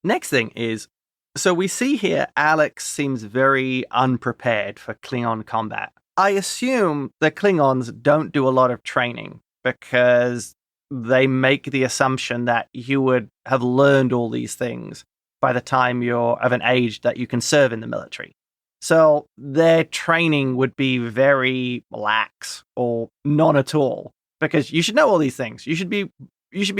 Speaker 2: Next thing is, so we see here Alex seems very unprepared for Klingon combat. I assume the Klingons don't do a lot of training because they make the assumption that you would have learned all these things by the time you're of an age that you can serve in the military. So their training would be very lax or none at all, because you should know all these things. You should be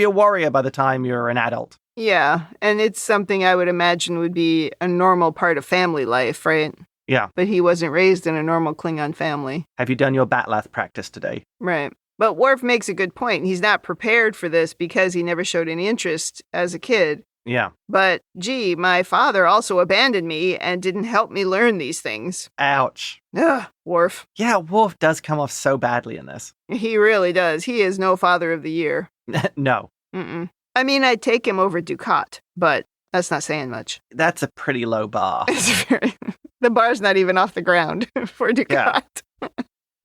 Speaker 2: a warrior by the time you're an adult.
Speaker 1: Yeah, and it's something I would imagine would be a normal part of family life, right?
Speaker 2: Yeah.
Speaker 1: But he wasn't raised in a normal Klingon family.
Speaker 2: Have you done your Batlath practice today?
Speaker 1: Right. But Worf makes a good point. He's not prepared for this because he never showed any interest as a kid.
Speaker 2: Yeah.
Speaker 1: But, gee, my father also abandoned me and didn't help me learn these things.
Speaker 2: Ouch.
Speaker 1: Ugh, Worf.
Speaker 2: Yeah, Worf does come off so badly in this.
Speaker 1: He really does. He is no father of the year.
Speaker 2: No.
Speaker 1: Mm-mm. I mean, I'd take him over Dukat, but that's not saying much.
Speaker 2: That's a pretty low bar.
Speaker 1: The bar's not even off the ground for Dukat.
Speaker 2: Yeah.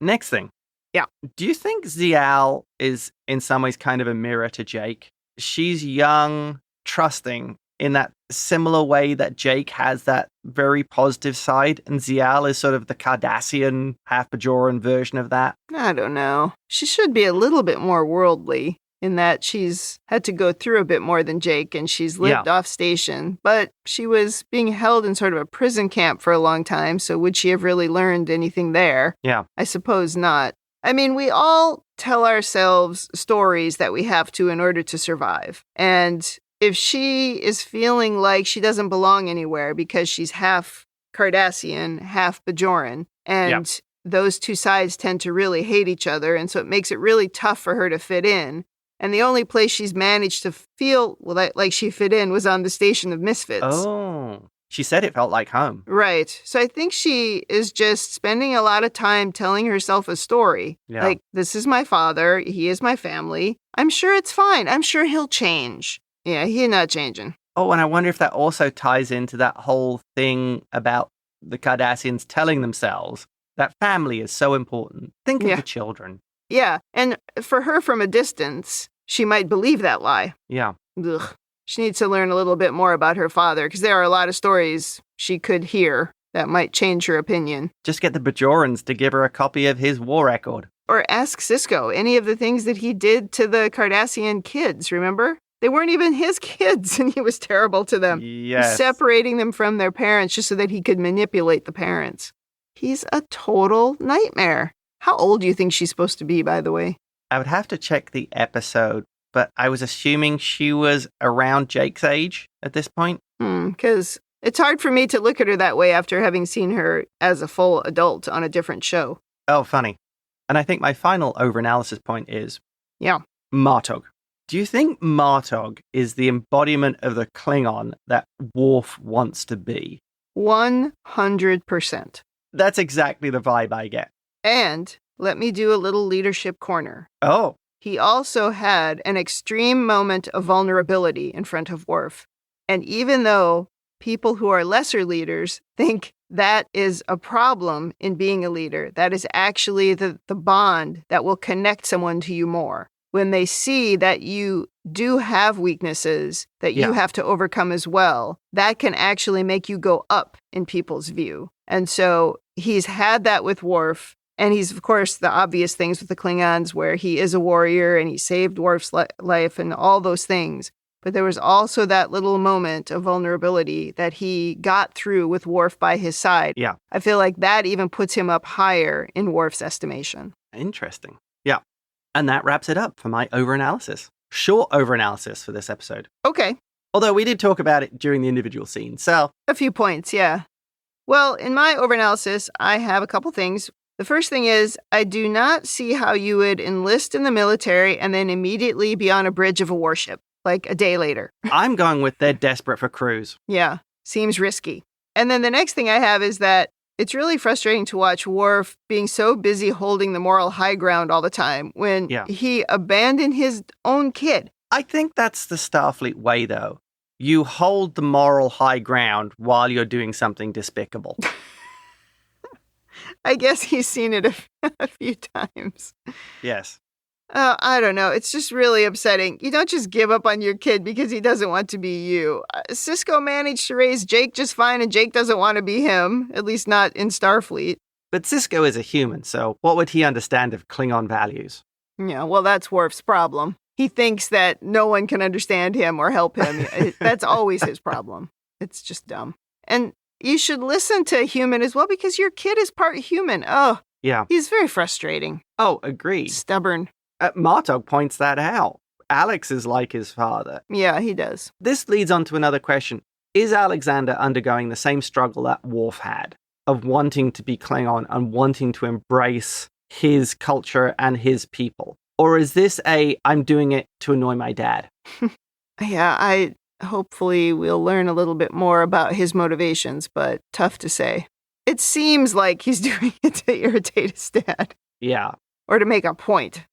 Speaker 2: Next thing.
Speaker 1: Yeah.
Speaker 2: Do you think Ziyal is in some ways kind of a mirror to Jake? She's young, trusting in that similar way that Jake has that very positive side, and Ziyal is sort of the Cardassian, half-Bajoran version of that.
Speaker 1: I don't know. She should be a little bit more worldly in that she's had to go through a bit more than Jake, and she's lived off station, but she was being held in sort of a prison camp for a long time, so would she have really learned anything there?
Speaker 2: Yeah.
Speaker 1: I suppose not. I mean, we all tell ourselves stories that we have to in order to survive. And if she is feeling like she doesn't belong anywhere because she's half Cardassian, half Bajoran, and those two sides tend to really hate each other, and so it makes it really tough for her to fit in. And the only place she's managed to feel like she fit in was on the Station of Misfits.
Speaker 2: Oh. She said it felt like home.
Speaker 1: Right. So I think she is just spending a lot of time telling herself a story.
Speaker 2: Yeah.
Speaker 1: Like, this is my father. He is my family. I'm sure it's fine. I'm sure he'll change. Yeah, he's not changing.
Speaker 2: Oh, and I wonder if that also ties into that whole thing about the Cardassians telling themselves that family is so important. Think of the children.
Speaker 1: Yeah. And for her from a distance, she might believe that lie.
Speaker 2: Yeah.
Speaker 1: Ugh. She needs to learn a little bit more about her father, because there are a lot of stories she could hear that might change her opinion.
Speaker 2: Just get the Bajorans to give her a copy of his war record.
Speaker 1: Or ask Sisko any of the things that he did to the Cardassian kids, remember? They weren't even his kids, and he was terrible to them.
Speaker 2: Yes.
Speaker 1: Separating them from their parents just so that he could manipulate the parents. He's a total nightmare. How old do you think she's supposed to be, by the way?
Speaker 2: I would have to check the episode, but I was assuming she was around Jake's age at this point.
Speaker 1: Because it's hard for me to look at her that way after having seen her as a full adult on a different show.
Speaker 2: Oh, funny. And I think my final overanalysis point is...
Speaker 1: Yeah.
Speaker 2: Martok. Do you think Martok is the embodiment of the Klingon that Worf wants to be?
Speaker 1: 100%.
Speaker 2: That's exactly the vibe I get.
Speaker 1: And let me do a little leadership corner.
Speaker 2: Oh.
Speaker 1: He also had an extreme moment of vulnerability in front of Worf. And even though people who are lesser leaders think that is a problem in being a leader, that is actually the bond that will connect someone to you more. When they see that you do have weaknesses that you have to overcome as well, that can actually make you go up in people's view. And so he's had that with Worf. And he's, of course, the obvious things with the Klingons where he is a warrior and he saved Worf's life and all those things. But there was also that little moment of vulnerability that he got through with Worf by his side.
Speaker 2: Yeah.
Speaker 1: I feel like that even puts him up higher in Worf's estimation.
Speaker 2: Interesting. Yeah. And that wraps it up for my overanalysis. Short overanalysis for this episode.
Speaker 1: Okay.
Speaker 2: Although we did talk about it during the individual scenes, so...
Speaker 1: A few points, yeah. Well, in my overanalysis, I have a couple things. The first thing is, I do not see how you would enlist in the military and then immediately be on a bridge of a warship, like a day later.
Speaker 2: I'm going with they're desperate for crews.
Speaker 1: Yeah, seems risky. And then the next thing I have is that it's really frustrating to watch Worf being so busy holding the moral high ground all the time when he abandoned his own kid.
Speaker 2: I think that's the Starfleet way, though. You hold the moral high ground while you're doing something despicable.
Speaker 1: I guess he's seen it a few times.
Speaker 2: Yes.
Speaker 1: I don't know. It's just really upsetting. You don't just give up on your kid because he doesn't want to be you. Sisko managed to raise Jake just fine, and Jake doesn't want to be him, at least not in Starfleet.
Speaker 2: But Sisko is a human, so what would he understand of Klingon values?
Speaker 1: Yeah, well, that's Worf's problem. He thinks that no one can understand him or help him. That's always his problem. It's just dumb. And you should listen to a human as well because your kid is part human. Oh,
Speaker 2: yeah.
Speaker 1: He's very frustrating.
Speaker 2: Oh, agreed.
Speaker 1: Stubborn.
Speaker 2: Martok points that out. Alex is like his father.
Speaker 1: Yeah, he does.
Speaker 2: This leads on to another question. Is Alexander undergoing the same struggle that Worf had of wanting to be Klingon and wanting to embrace his culture and his people? Or is this I'm doing it to annoy my dad?
Speaker 1: Yeah, hopefully we'll learn a little bit more about his motivations, but tough to say. It seems like he's doing it to irritate his dad.
Speaker 2: Yeah.
Speaker 1: Or to make a point.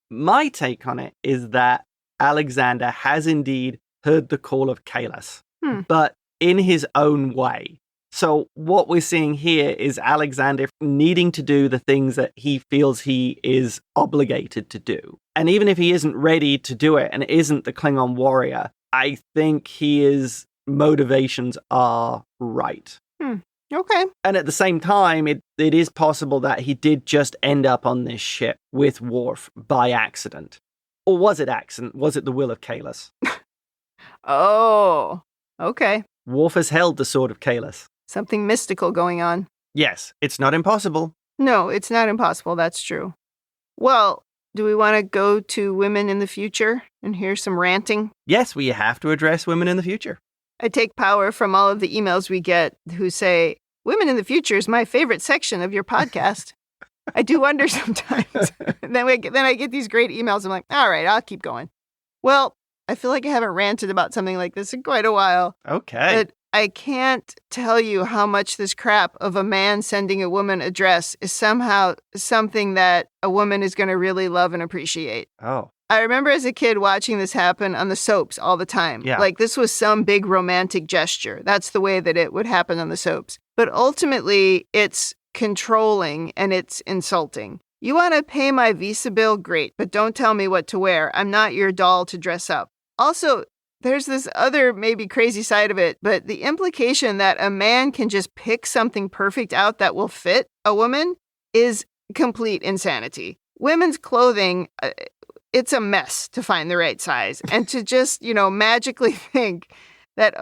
Speaker 2: My take on it is that Alexander has indeed heard the call of Kahless, but in his own way. So what we're seeing here is Alexander needing to do the things that he feels he is obligated to do. And even if he isn't ready to do it and isn't the Klingon warrior, I think his motivations are right.
Speaker 1: Okay.
Speaker 2: And at the same time, it is possible that he did just end up on this ship with Worf by accident. Or was it accident? Was it the will of Kahless?
Speaker 1: Oh, okay.
Speaker 2: Worf has held the sword of Kahless.
Speaker 1: Something mystical going on.
Speaker 2: Yes, it's not impossible.
Speaker 1: No, it's not impossible. That's true. Well, do we want to go to women in the future and hear some ranting?
Speaker 2: Yes, we have to address women in the future.
Speaker 1: I take power from all of the emails we get who say, women in the future is my favorite section of your podcast. I do wonder sometimes. then I get these great emails. I'm like, all right, I'll keep going. Well, I feel like I haven't ranted about something like this in quite a while.
Speaker 2: Okay.
Speaker 1: But I can't tell you how much this crap of a man sending a woman a dress is somehow something that a woman is going to really love and appreciate.
Speaker 2: Oh.
Speaker 1: I remember as a kid watching this happen on the soaps all the time.
Speaker 2: Yeah.
Speaker 1: Like this was some big romantic gesture. That's the way that it would happen on the soaps. But ultimately, it's controlling and it's insulting. You want to pay my Visa bill? Great, but don't tell me what to wear. I'm not your doll to dress up. Also, there's this other maybe crazy side of it, but the implication that a man can just pick something perfect out that will fit a woman is complete insanity. Women's clothing, it's a mess to find the right size. And to just, magically think that,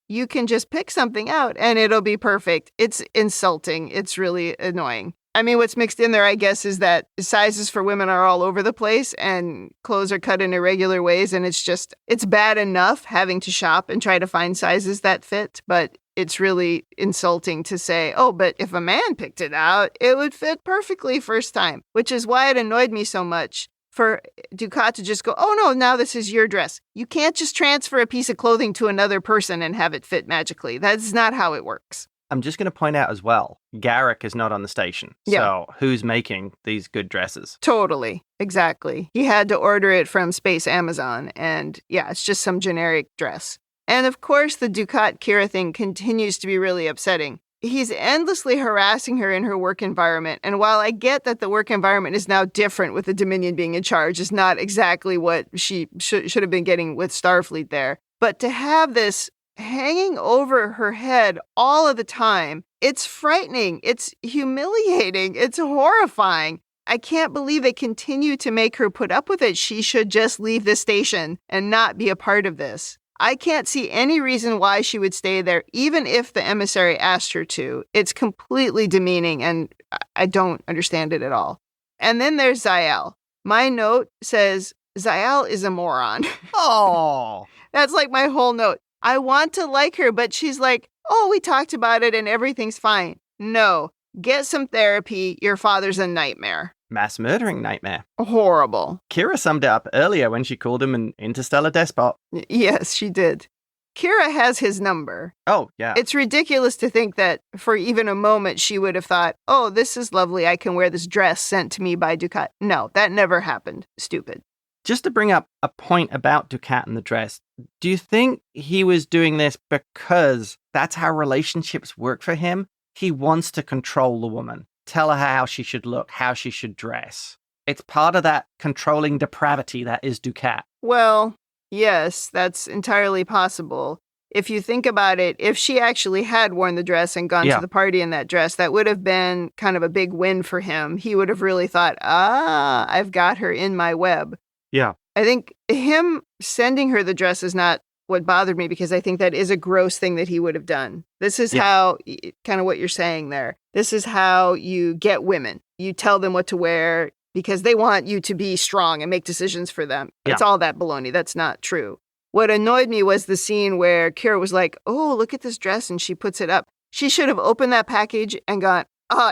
Speaker 1: you can just pick something out and it'll be perfect. It's insulting. It's really annoying. I mean, what's mixed in there, I guess, is that sizes for women are all over the place and clothes are cut in irregular ways. And it's bad enough having to shop and try to find sizes that fit. But it's really insulting to say, but if a man picked it out, it would fit perfectly first time, which is why it annoyed me so much. for Dukat to just go, oh no, now this is your dress. You can't just transfer a piece of clothing to another person and have it fit magically. That's not how it works.
Speaker 2: I'm just going to point out as well, Garak is not on the station.
Speaker 1: Yeah.
Speaker 2: So who's making these good dresses?
Speaker 1: Totally. Exactly. He had to order it from Space Amazon. And yeah, it's just some generic dress. And of course, the Dukat-Kira thing continues to be really upsetting. He's endlessly harassing her in her work environment. And while I get that the work environment is now different with the Dominion being in charge, is not exactly what she should have been getting with Starfleet there. But to have this hanging over her head all of the time, it's frightening. It's humiliating. It's horrifying. I can't believe they continue to make her put up with it. She should just leave the station and not be a part of this. I can't see any reason why she would stay there, even if the emissary asked her to. It's completely demeaning, and I don't understand it at all. And then there's Ziyal. My note says, Ziyal is a moron.
Speaker 2: Oh,
Speaker 1: That's like my whole note. I want to like her, but she's like, oh, we talked about it and everything's fine. No, get some therapy. Your father's a nightmare.
Speaker 2: mass murdering nightmare.
Speaker 1: Horrible.
Speaker 2: Kira summed it up earlier when she called him an interstellar despot.
Speaker 1: Yes, she did. Kira has his number.
Speaker 2: Oh, yeah.
Speaker 1: It's ridiculous to think that for even a moment she would have thought, oh, this is lovely. I can wear this dress sent to me by Dukat. No, that never happened. Stupid.
Speaker 2: Just to bring up a point about Dukat and the dress, do you think he was doing this because that's how relationships work for him? He wants to control the woman, tell her how she should look, how she should dress. It's part of that controlling depravity that is Dukat.
Speaker 1: Well, yes, that's entirely possible. If you think about it, if she actually had worn the dress and gone to the party in that dress, that would have been kind of a big win for him. He would have really thought, I've got her in my web.
Speaker 2: Yeah.
Speaker 1: I think him sending her the dress is not what bothered me, because I think that is a gross thing that he would have done. This is how, kind of what you're saying there. This is how you get women. You tell them what to wear because they want you to be strong and make decisions for them. Yeah. It's all that baloney. That's not true. What annoyed me was the scene where Kira was like, oh, look at this dress, and she puts it up. She should have opened that package and gone,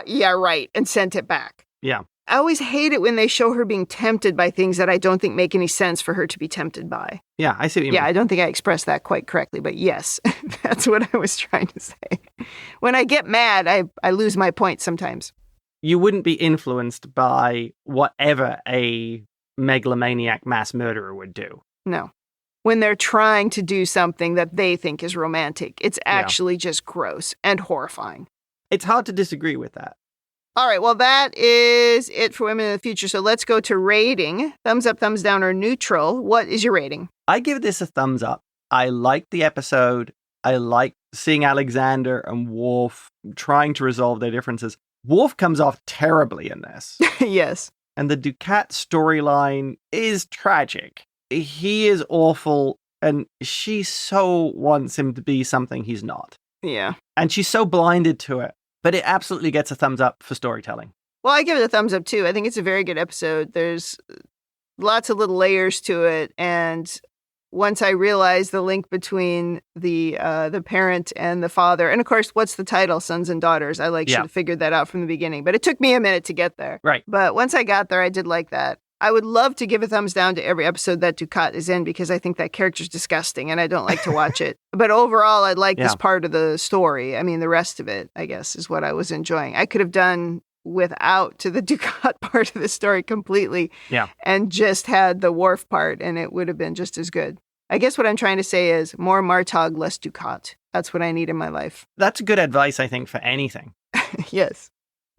Speaker 1: yeah, right, and sent it back.
Speaker 2: Yeah.
Speaker 1: I always hate it when they show her being tempted by things that I don't think make any sense for her to be tempted by.
Speaker 2: Yeah, I see what you mean.
Speaker 1: Yeah, I don't think I expressed that quite correctly, but yes, that's what I was trying to say. When I get mad, I lose my point sometimes.
Speaker 2: You wouldn't be influenced by whatever a megalomaniac mass murderer would do.
Speaker 1: No. When they're trying to do something that they think is romantic, it's actually just gross and horrifying.
Speaker 2: It's hard to disagree with that.
Speaker 1: All right, well, that is it for Women in the Future. So let's go to rating. Thumbs up, thumbs down, or neutral. What is your rating?
Speaker 2: I give this a thumbs up. I like the episode. I like seeing Alexander and Worf trying to resolve their differences. Worf comes off terribly in this.
Speaker 1: Yes.
Speaker 2: And the Dukat storyline is tragic. He is awful, and she so wants him to be something he's not.
Speaker 1: Yeah.
Speaker 2: And she's so blinded to it. But it absolutely gets a thumbs up for storytelling.
Speaker 1: Well, I give it a thumbs up, too. I think it's a very good episode. There's lots of little layers to it. And once I realized the link between the parent and the father, and of course, what's the title? Sons and Daughters. I should have figured that out from the beginning. But it took me a minute to get there.
Speaker 2: Right.
Speaker 1: But once I got there, I did like that. I would love to give a thumbs down to every episode that Dukat is in, because I think that character's disgusting and I don't like to watch it. But overall, I like this part of the story. I mean, the rest of it, I guess, is what I was enjoying. I could have done without the Dukat part of the story completely and just had the Worf part, and it would have been just as good. I guess what I'm trying to say is more Martok, less Dukat. That's what I need in my life.
Speaker 2: That's good advice, I think, for anything.
Speaker 1: Yes.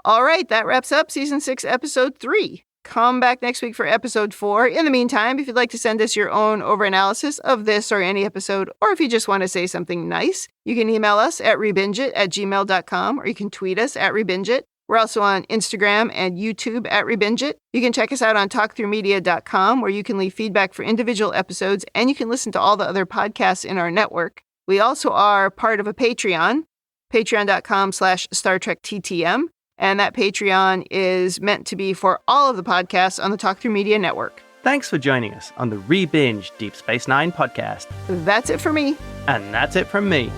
Speaker 1: All right, that wraps up Season 6, Episode 3. Come back next week for Episode 4. In the meantime, if you'd like to send us your own overanalysis of this or any episode, or if you just want to say something nice, you can email us at rebingeit@gmail.com, or you can tweet us at rebingeit. We're also on Instagram and YouTube at Rebingeit. You can check us out on talkthroughmedia.com, where you can leave feedback for individual episodes, and you can listen to all the other podcasts in our network. We also are part of a Patreon, patreon.com/Star Trek TTM. And that Patreon is meant to be for all of the podcasts on the Talk Through Media Network.
Speaker 2: Thanks for joining us on the Rebinge Deep Space Nine podcast.
Speaker 1: That's it for me.
Speaker 2: And that's it from me.